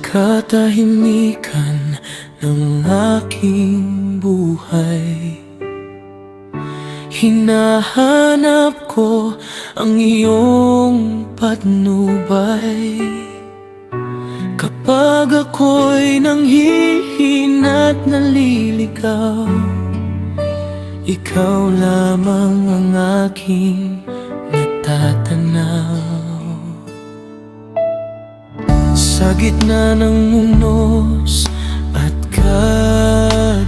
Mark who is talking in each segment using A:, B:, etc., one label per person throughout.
A: katahimikan ng aking buhay. Hinahanap ko ang iyong patnubay. Kapag ako'y nanghihina at naliligaw, ikaw lamang ang aking natatanaw. Sa gitna ng unos at kadiliman,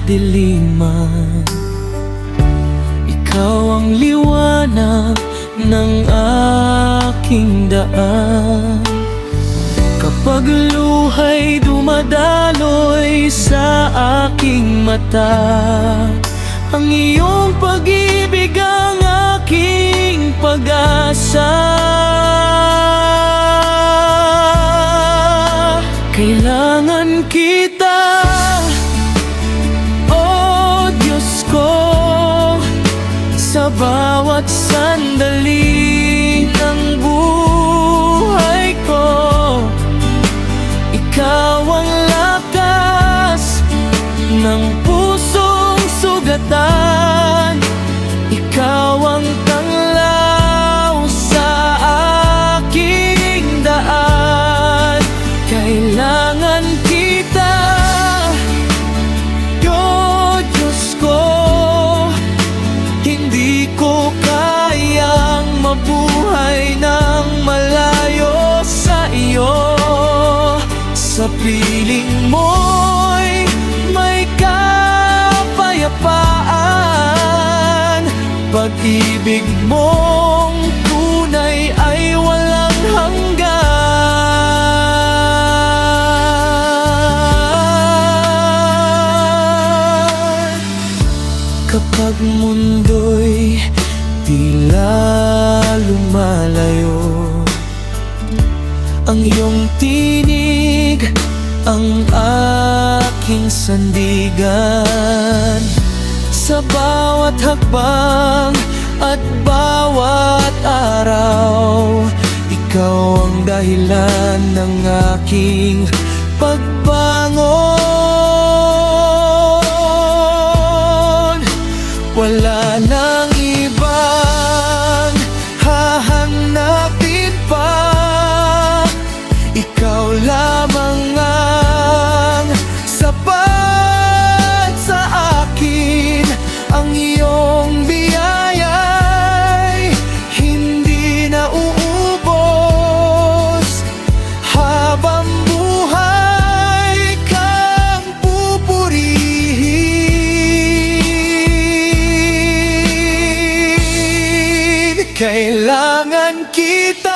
A: ikaw ang liwanag ng aking daan. Kapag luha'y dumadaloy sa aking mata, ang iyong pag-ibig ang aking pag-asa. Kailangan kita, oh Diyos ko, sa bawat sandali ng buhay ko. Ikaw ang lakas ng pusong sugatan. Ikaw ang tanglaw sa aking daan. Kailangan kita, oh Diyos ko. Hindi ko kayang mabuhay ng malayo sa iyo. Sa piling mo'y may kapayapaan. Pag-ibig mong tunay ay walang hanggan. Kapag mundo'y tila lumalayo, ang iyong tinig ang aking sandigan. Sa bawat hakbang at bawat araw, ikaw ang dahilan ng aking pagbangon. Wala nang ibang hahanapin pa, ikaw lamang ang sapat sa akin. Ang iyong biyaya'y hindi na uubos. Habang buhay kang pupurihin. Kailangan kita,